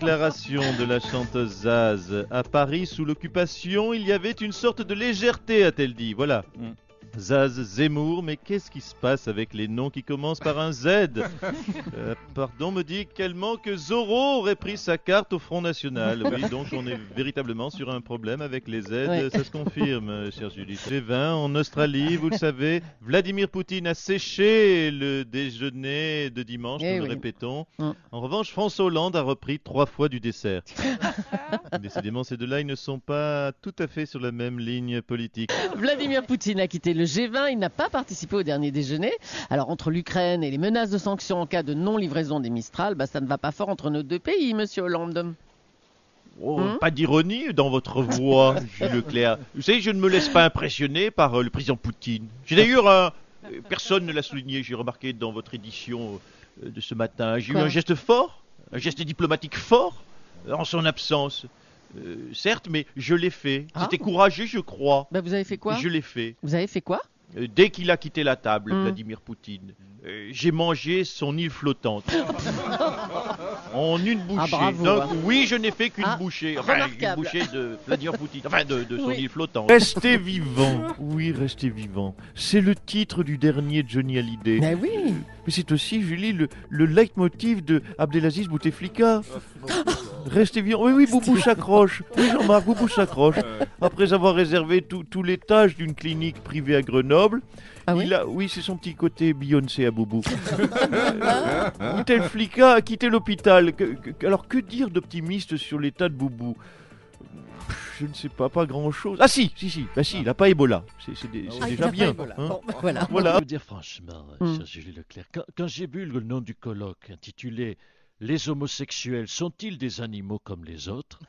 déclaration de la chanteuse Zaz. À Paris, sous l'occupation, il y avait une sorte de légèreté, a-t-elle dit. Voilà. Zaz Zemmour, mais qu'est-ce qui se passe avec les noms qui commencent par un Z? Pardon, me dit-elle que Zorro aurait pris sa carte au Front National. Oui, donc on est véritablement sur un problème avec les Z, Ouais. ça se confirme, chère Julie. G20 en Australie, vous le savez, Vladimir Poutine a séché le déjeuner de dimanche, Eh nous le oui. répétons. Mm. En revanche, François Hollande a repris 3 fois du dessert. Décidément, ces deux-là, ils ne sont pas tout à fait sur la même ligne politique. Vladimir Poutine a quitté le G20, il n'a pas participé au dernier déjeuner. Alors entre l'Ukraine et les menaces de sanctions en cas de non-livraison des Mistral, ça ne va pas fort entre nos deux pays, monsieur Hollande. Oh, pas d'ironie dans votre voix, Jules Leclerc. Vous savez, je ne me laisse pas impressionner par le président Poutine. J'ai d'ailleurs personne ne l'a souligné, j'ai remarqué dans votre édition de ce matin. J'ai eu Quoi un geste fort, un geste diplomatique fort en son absence. Certes, mais je l'ai fait. Ah. C'était courageux, je crois. Vous avez fait quoi? Je l'ai fait. Vous avez fait quoi? Dès qu'il a quitté la table, Vladimir Poutine, j'ai mangé son île flottante. En une bouchée. bravo, Donc, hein. oui, je n'ai fait qu'une bouchée. Enfin, une remarquable. bouchée de Vladimir Poutine. Enfin, de son Oui. île flottante. Restez vivant. Oui, restez vivant. C'est le titre du dernier de Johnny Hallyday. Mais oui. Mais c'est aussi, Julie, le leitmotiv de Abdelaziz Bouteflika. Restez vivant. Oui, oui, Boubou s'accroche. Oui, Jean-Marc, Boubou s'accroche. Après avoir réservé tout l'étage d'une clinique privée à Grenoble, Ah oui? oui, c'est son petit côté Beyoncé à Boubou. Bouteflika a quitté l'hôpital. Alors, que dire d'optimiste sur l'état de Boubou? Je ne sais pas grand-chose. Ah si, il n'a pas Ebola. C'est Ah, il déjà a bien. pas Ebola. hein. Bon, voilà. Voilà. Je veux dire franchement, cher Julie Leclerc, quand j'ai vu le nom du colloque intitulé Les homosexuels sont-ils des animaux comme les autres?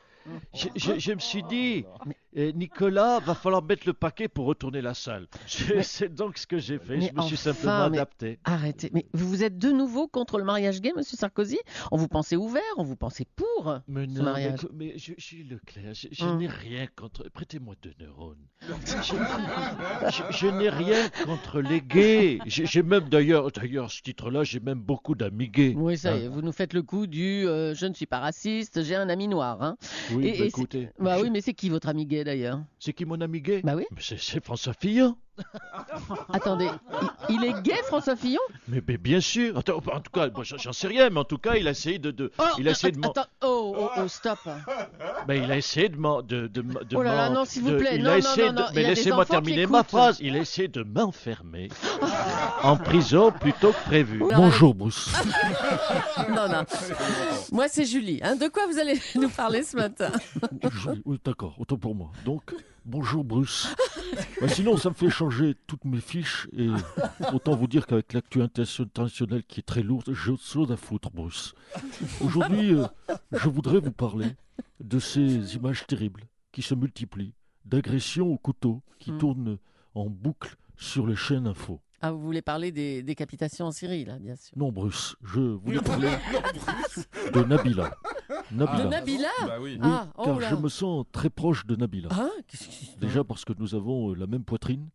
Je me suis dit, Nicolas, va falloir mettre le paquet pour retourner la salle. C'est donc ce que j'ai fait. Mais Je me suis enfin, simplement mais- adapté. Arrêtez. Mais vous êtes de nouveau contre le mariage gay, monsieur Sarkozy? On vous pensait ouvert, on vous pensait pour Mais ce non, mariage. Julie Leclerc, je n'ai rien contre. Prêtez-moi 2 neurones. Je n'ai rien contre les gays. J'ai même d'ailleurs, ce titre-là, j'ai même beaucoup d'amis gays. Oui, ça y est, Hein. vous nous faites le coup du je ne suis pas raciste, j'ai un ami noir. Hein. Oui, Et- et écoutez. Bah oui, mais c'est qui votre ami gay d'ailleurs? C'est qui mon ami gay? Bah oui. Mais c'est François Fillon. Attendez, il est gay, François Fillon? Mais bien sûr. Attends, en tout cas, moi, j'en sais rien, mais en tout cas, il a essayé de il a essayé de m'en- Attends, stop. ben, il a essayé de Oh là là, non, s'il vous plaît, il non, a non, essayé non, non, il mais y a des laissez-moi enfants qui terminer ma écoutent. phrase. Il a essayé de m'enfermer en prison plutôt que prévu. Oula. Bonjour, Bruce. Non. Moi, c'est Julie. Hein. De quoi vous allez nous parler ce matin? Oui, d'accord, autant pour moi. Donc, bonjour, Bruce. Ben, sinon, ça me fait changer toutes mes fiches et autant vous dire qu'avec l'actu internationale qui est très lourde, j'ai autre chose à foutre, Bruce. Aujourd'hui, je voudrais vous parler de ces images terribles qui se multiplient, d'agressions au couteau qui tournent en boucle sur les chaînes info. Ah, vous voulez parler des décapitations en Syrie, là, bien sûr. Non, Bruce, je voulais parler de Nabila. De Nabila? Bah oui. Oui, Ah, oh car là. je me sens très proche de Nabila. Hein? Qu'est-ce qui se passe? Déjà parce que nous avons la même poitrine.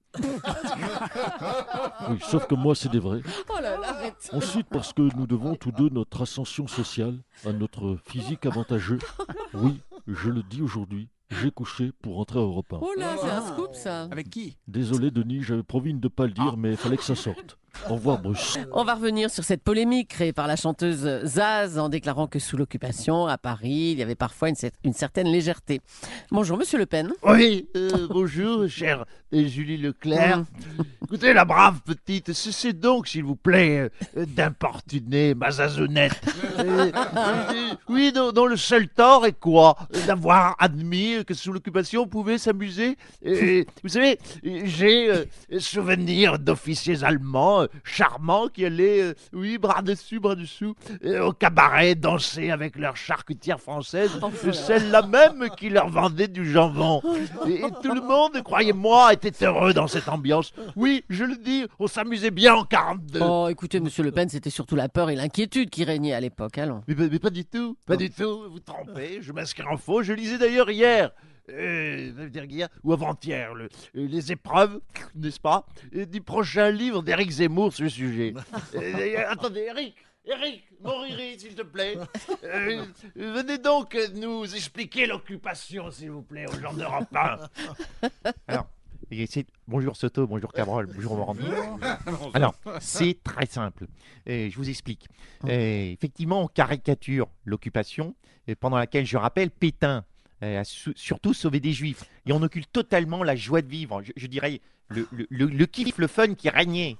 Oui, sauf que moi, c'est des vrais. Oh là là, arrête. Ensuite, parce que nous devons tous deux notre ascension sociale à notre physique avantageux. Oui, je le dis aujourd'hui, j'ai couché pour rentrer à Europe 1. Oh là, c'est un scoop, ça. Avec qui? Désolé, Denis, j'avais promis de ne pas le dire, mais il fallait que ça sorte. Au revoir, Bruce. On va revenir sur cette polémique créée par la chanteuse Zaz en déclarant que sous l'occupation, à Paris, il y avait parfois une certaine légèreté. Bonjour, monsieur Le Pen. Oui, bonjour, chère Julie Leclerc. Écoutez, la brave petite, cessez donc, s'il vous plaît, d'importuner ma zazonnette. Oui, dont le seul tort est quoi? D'avoir admis que sous l'occupation, on pouvait s'amuser. Vous savez, j'ai souvenir d'officiers allemands charmants qui allaient, oui, bras dessus, bras dessous, au cabaret danser avec leur charcutière française, celle-là même qui leur vendait du jambon. Et tout le monde, croyez-moi, était heureux dans cette ambiance. Oui, je le dis, on s'amusait bien en 42. Oh, écoutez, monsieur Le Pen, c'était surtout la peur et l'inquiétude qui régnaient à l'époque. Allons. Mais pas du tout, pas du tout, vous trompez, je m'inscris en faux, je lisais d'ailleurs hier, ou avant-hier, les épreuves, n'est-ce pas, du prochain livre d'Éric Zemmour sur le sujet. Attendez, Eric, Eric, mon Riri, s'il te plaît. Venez donc nous expliquer l'occupation, s'il vous plaît, aux gens d'Europe 1. Alors, bonjour Soto, bonjour Cabrol, bonjour Morandi. Alors, c'est très simple. Je vous explique. Effectivement, on caricature l'occupation, pendant laquelle, je rappelle, Pétain a surtout sauvé des Juifs. Et on occulte totalement la joie de vivre. Je dirais le kiff, le fun qui régnait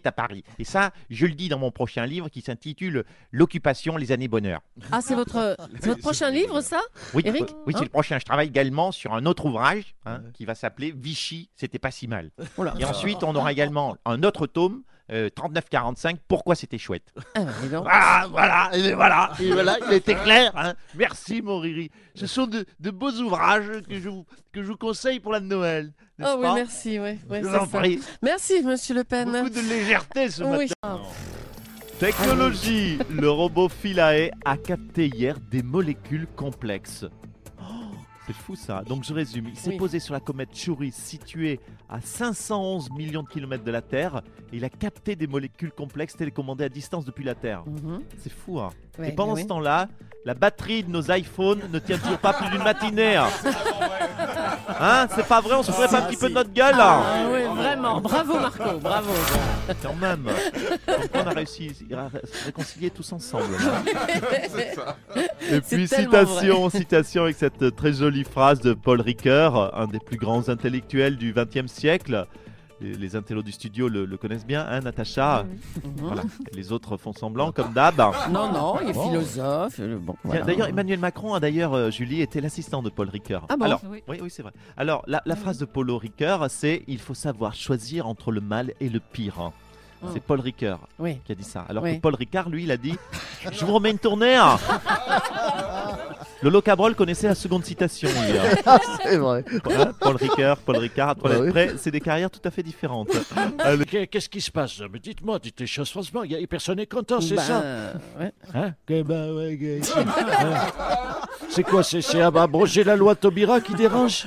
à Paris. Et ça, je le dis dans mon prochain livre qui s'intitule L'occupation, les années bonheur. Ah, c'est votre prochain livre, ça, Oui, Eric oui, c'est le prochain. Je travaille également sur un autre ouvrage qui va s'appeler Vichy, c'était pas si mal. Oula. Et ensuite, on aura également un autre tome, 39-45, pourquoi c'était chouette. dis donc. Voilà, il était clair. Merci, mon Riri. Ce sont de beaux ouvrages que je vous conseille pour la Noël. Oh oui, merci. Ouais, Je vous c'est en ça. prie. Merci, Monsieur Le Pen. Beaucoup de légèreté ce matin. Oui. Technologie. Le robot Philae a capté hier des molécules complexes. C'est fou ça. Donc je résume. Il s'est posé sur la comète Chury située à 511 millions de kilomètres de la Terre et il a capté des molécules complexes télécommandées à distance depuis la Terre. C'est fou hein. Ouais, et pendant oui. ce temps-là, la batterie de nos iPhones ne tient toujours pas plus d'une matinée. Hein, c'est pas vrai, on se ferait pas un petit peu de notre gueule là. Ah oui, vraiment. Bravo, Marco. Bravo. Quand même. Donc, on a réussi à se réconcilier tous ensemble. Et puis C'est tellement citation avec cette très jolie phrase de Paul Ricoeur, un des plus grands intellectuels du XXe siècle. Les intellos du studio le connaissent bien, hein, Natacha. Voilà. Les autres font semblant, comme d'hab. Non, il est philosophe. Bon, voilà. D'ailleurs, Emmanuel Macron a Julie, était l'assistant de Paul Ricoeur. Ah bon? Alors, oui, c'est vrai. Alors, la phrase de Paul Ricoeur, c'est « Il faut savoir choisir entre le mal et le pire ». C'est Paul Ricoeur qui a dit ça. Alors que Paul Ricard, lui, il a dit « Je vous remets une tournée hein. !» Lolo Cabrol connaissait la seconde citation, lui. C'est vrai. Voilà, Paul Ricard, à 3 lettres près, c'est des carrières tout à fait différentes. Qu'est-ce qui se passe? Mais dites-moi, dites les choses franchement, personne n'est content, c'est ça? Ouais. Hein? C'est quoi? C'est abroger la loi Taubira qui dérange?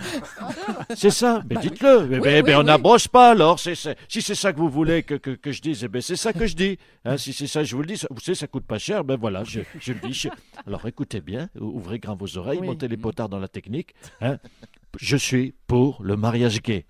C'est ça? Mais dites-le. On n'abroge pas alors. Si c'est ça que vous voulez que je dise, c'est ça que je dis. Hein, si c'est ça, je vous le dis. Vous savez, ça coûte pas cher. Ben voilà, je le dis. Alors écoutez bien, ouvrez grand vos oreilles, montez les potards dans la technique. Hein. Je suis pour le mariage gay.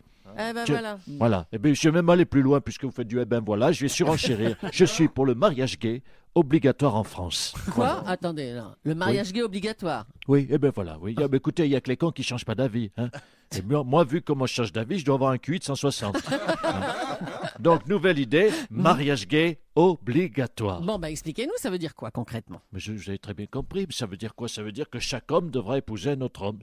Voilà. Et bien, je vais même aller plus loin puisque vous faites du voilà, je vais surenchérir. Je suis pour le mariage gay obligatoire en France. Quoi? Attendez, là. Le mariage gay obligatoire. Oui, voilà. Oui. Écoutez, il y a que les cons qui changent pas d'avis. Hein. Et moi, vu comment je change d'avis, je dois avoir un QI de 160. Hein. Donc, nouvelle idée, mariage gay obligatoire. Bon, expliquez-nous, ça veut dire quoi concrètement? Mais vous avez très bien compris. Ça veut dire quoi? Ça veut dire que chaque homme devra épouser un autre homme.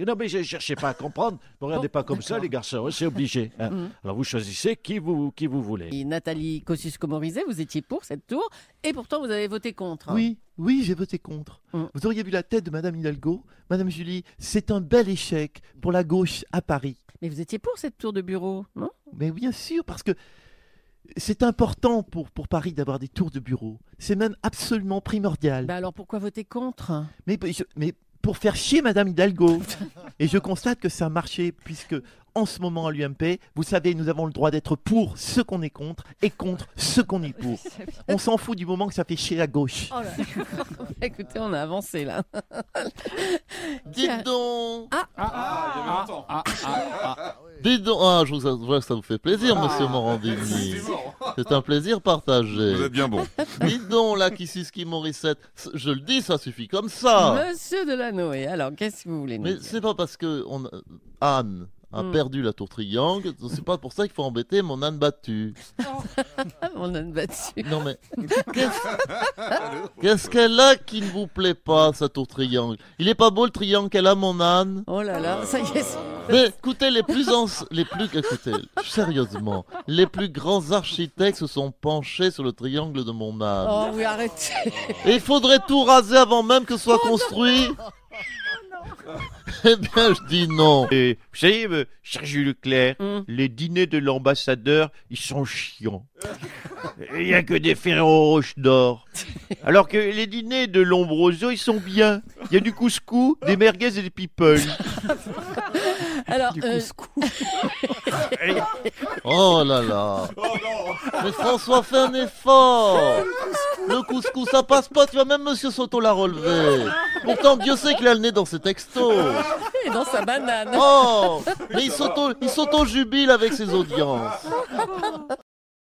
Non, mais je ne cherchez pas à comprendre. Ne regardez pas comme ça, les garçons. C'est obligé. Hein. Alors, vous choisissez qui vous voulez. Et Nathalie Kosciusko-Morizet, vous étiez pour cette tour et pourtant vous avez voté contre. Oui, j'ai voté contre. Vous auriez vu la tête de Madame Hidalgo. Madame Julie, c'est un bel échec pour la gauche à Paris. Mais vous étiez pour cette tour de bureau, non? Mais bien sûr, parce que c'est important pour Paris d'avoir des tours de bureau. C'est même absolument primordial. Alors pourquoi voter contre? Mais pour faire chier Madame Hidalgo. Et je constate que ça a marché, puisque en ce moment à l'UMP, vous savez, nous avons le droit d'être pour ce qu'on est contre et contre ce qu'on est pour. On s'en fout du moment que ça fait chier la gauche. Oh là. Écoutez, on a avancé là. Dites donc. Dites donc. Je vois que ça vous fait plaisir, monsieur Morandini. C'est un plaisir partagé. Vous êtes bien bon. Dites donc, là, Kosciusko Morissette. Je le dis, ça suffit comme ça. Monsieur Delanoë, alors qu'est-ce que vous voulez nous Mais dire? c'est pas parce que Anne a perdu la tour triangle, c'est pas pour ça qu'il faut embêter mon âne battu. On a battu. Non mais qu'est-ce qu'elle a qui ne vous plaît pas, sa tour triangle? Il est pas beau le triangle qu'elle a, mon âne? Oh là là, ça y est. Mais écoutez, écoutez, sérieusement, les plus grands architectes se sont penchés sur le triangle de mon âne. Oh oui, arrêtez. Et il faudrait tout raser avant même que soit construit. Eh bien, je dis non. Et vous savez, cher Jules Leclerc, les dîners de l'ambassadeur, ils sont chiants. Il n'y a que des Ferrero Rocher d'or. Alors que les dîners de Lombroso, ils sont bien. Il y a du couscous, des merguez et des people. Alors, Oh là là. Mais François, fais un effort. Le couscous, ça passe pas, tu vois, même Monsieur Soto l'a relevé. Pourtant, Dieu sait qu'il a le nez dans ses textos. et dans sa banane. Oh, mais il s'auto-jubile avec ses audiences.